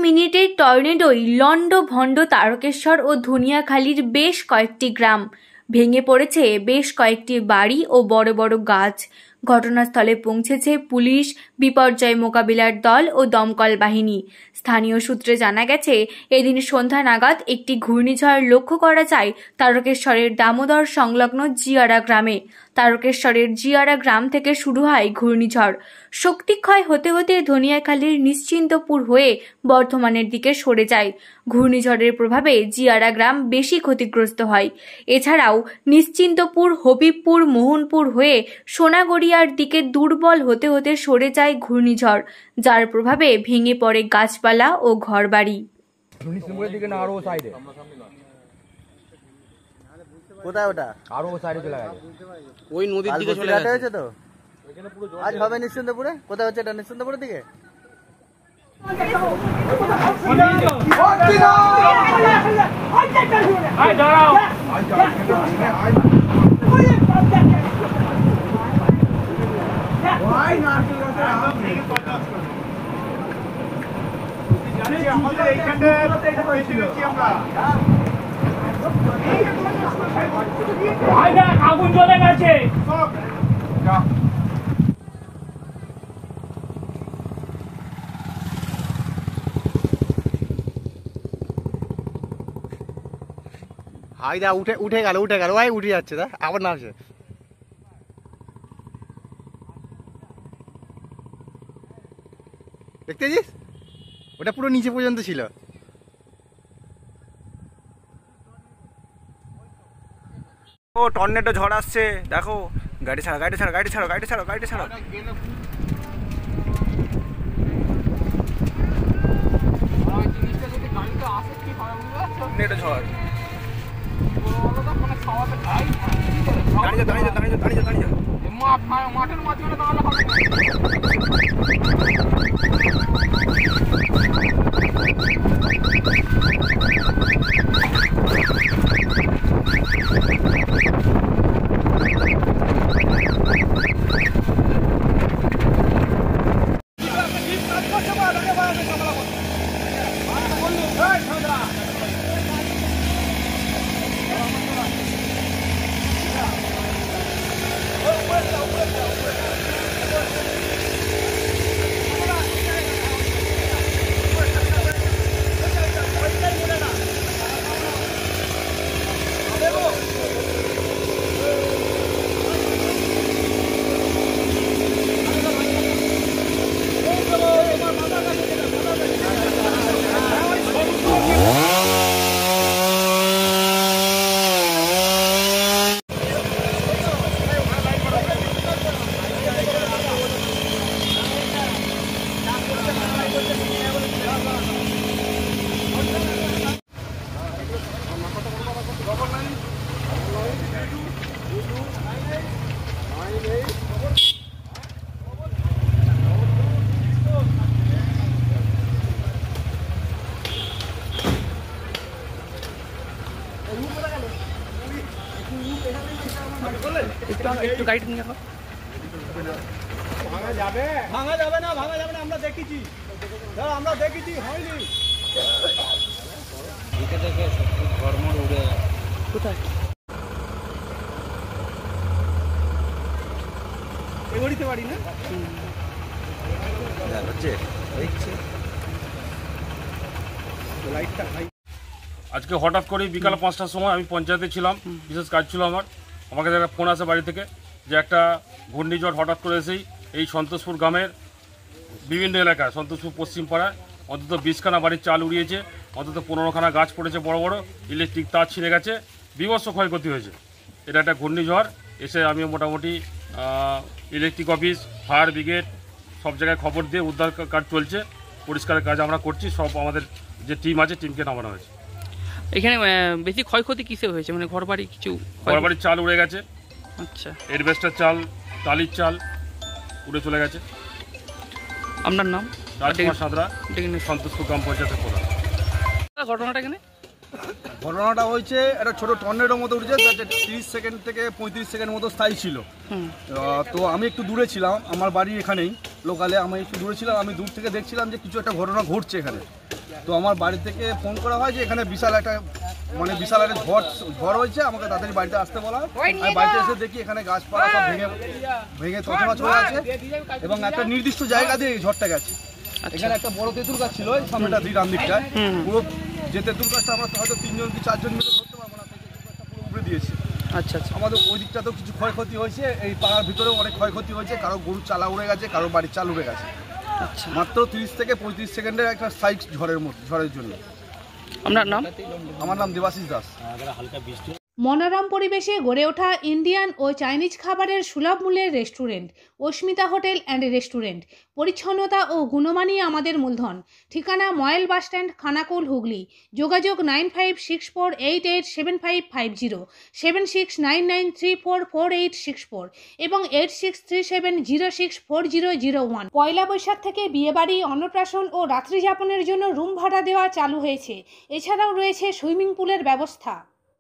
মিনিটের টর্নেডোয় লণ্ডভণ্ড তারকেশ্বর ও ধনিয়াখালীর বেশ কয়েকটি গ্রাম। ভেঙে পড়েছে বেশ কয়েকটি বাড়ি ও বড় বড় গাছ। ঘটনাস্থলে পৌঁছেছে পুলিশ, বিপর্যয় মোকাবিলার দল ও দমকল বাহিনী। স্থানীয় সূত্রে জানা গেছে, এদিন সন্ধ্যা নাগাদ একটি ঘূর্ণিঝড় লক্ষ্য করা যায় তারকেশ্বরের দামোদর সংলগ্ন জিয়ারা গ্রামে। তারকেশ্বরের জিয়ারা গ্রাম থেকে শুরু হয় ঘূর্ণিঝড়। শক্তিক্ষয় হতে হতে ধনিয়াখালীর নিশ্চিন্তপুর হয়ে বর্ধমানের দিকে সরে যায়। ঘূর্ণিঝড়ের প্রভাবে জিয়ারা গ্রাম বেশি ক্ষতিগ্রস্ত হয়। এছাড়াও নিশ্চিন্তপুর, হবিবপুর, মোহনপুর হয়ে সোনাগড়িয়ার দিকে দুর্বল হতে হতে সরে যায় ঘূর্ণিঝড়, যার প্রভাবে ভেঙে পড়ে গাছপালা ও ঘরবাড়ি। কোথায় ওটা? আরো সাইডে চলে গেছে, ওই নদীর দিকে চলে গেছে। তো আজ হবে নিশ্চিন্তপুরে? কোথায় হচ্ছে এটা? নিশ্চিন্তপুরের দিকে। আগুন জ্বলে গেছে। হাই দা উঠে গেল ভাই, উঠে যাচ্ছে। দা আবার নামছে। দেখতেছিস? ওটা পুরো নিচে পর্যন্ত ছিল। ও টর্নেডো ঝড় আসছে, দেখো। গাড়ি ছাড়া। টর্নেডো ঝড়। দাঁড়িয়ে মাঠের মাঝখানে দাঁড়ালে হবে। একটু গাইড নিয়ে ভাঙা যাবে না, আমরা দেখেছি, হয়নি। কোথায়? এগড়িতে বাড়ি না? আজকে হঠাৎ করে বিকাল 5টার সময় আমি পঞ্চায়েতে ছিলাম, বিশেষ কাজ ছিল আমাকে একটা ফোন আসে বাড়ি থেকে যে একটা ঘূর্ণিঝড় হঠাৎ করে এসেই এই সন্তোষপুর গ্রামের বিভিন্ন এলাকায়, সন্তোষপুর পশ্চিম পাড়ায় অন্তত 20খানা বাড়ির চাল উড়িয়েছে, অন্তত 15খানা গাছ পড়েছে, বড় বড় ইলেকট্রিক তার ছিঁড়ে গেছে, বিভৎস ক্ষয়ক্ষতি হয়েছে। এটা একটা ঘূর্ণিঝড় এসে আমি মোটামুটি ইলেকট্রিক অফিস, ফায়ার ব্রিগেড সব জায়গায় খবর দিয়ে উদ্ধার কাজ চলছে, পরিষ্কারের কাজ আমরা করছি। সব আমাদের যে টিম আছে, টিমকে নামানো হয়েছে। এখানে বেশি ক্ষয়ক্ষতি কিসে হয়েছে? মানে ঘরবাড়ি কিছু? ঘরবাড়ির চাল উড়ে গেছে। আচ্ছা। এডবেস্টার চাল, টালির চাল উড়ে চলে গেছে। আপনার নাম? রাজকুমার সাঁতরা, সন্তোষপুর গ্রাম পঞ্চায়েতের প্রধান। ঘটনাটা এখানে? ঘটনাটা হয়েছে একটা ছোট টর্নেডোর মতো উঠেছে, 30 সেকেন্ড থেকে 35 সেকেন্ড মতো স্থায়ী ছিল। তো আমি একটু দূরে ছিলাম, আমার বাড়ি এখানেই লোকালে, আমি একটু দূরে ছিলাম। আমি দূর থেকে দেখছিলাম যে কিছু একটা ঘটনা ঘটছে এখানে। তো আমার বাড়ি থেকে ফোন করা হয় যে এখানে বিশাল একটা ঝড় হয়েছে, আমাকে তাদের বাড়িতে আসতে বলা হয়। আমি বাড়িতে এসে দেখি এখানে গাছপালা সব ভেঙে তছনছ হয়ে আছে এবং একটা নির্দিষ্ট জায়গা দিয়ে এই ঝড়টা গেছে। এখানে একটা বড় তেঁতুল গাছ ছিল এই সামনেটা ডান দিকটায়, পুরো যে তেঁতুল গাছটা আমরা হয়তো 3 জন কি 4 জন মিলে ধরতে পারবো না, তেঁতুল গাছটা পুরো উড়ে দিয়েছে। আচ্ছা আচ্ছা। আমাদের ওই দিকটাতেও কিছু ক্ষয়ক্ষতি হয়েছে, এই পাড়ার ভিতরেও অনেক ক্ষয়ক্ষতি হয়েছে, কারো গরুর চালা উড়ে গেছে, কারো বাড়ির চাল উড়ে গেছে। আচ্ছা, মাত্র 30 থেকে 35 সেকেন্ডের একটা সাইড ঝড়ের জন্য। আপনার নাম? আমার নাম দেবাশিস দাস। মনোরম পরিবেশে গড়ে ওঠা ইন্ডিয়ান ও চাইনিজ খাবারের সুলভ মূল্যের restaurant Asmita hotel and restaurant. পরিচ্ছন্নতা ও গুণমানই আমাদের মূলধন। ঠিকানা ময়েল বাসস্ট্যান্ড, খানাকুল, হুগলি। যোগাযোগ 9564887550, 7699344864 এবং 8637064001। পয়লা বৈশাখ থেকে বিয়েবাড়ি, অন্নপ্রাশন ও রাত্রিযাপনের জন্য রুম ভাড়া দেওয়া চালু হয়েছে। এছাড়াও রয়েছে সুইমিং পুলের ব্যবস্থা।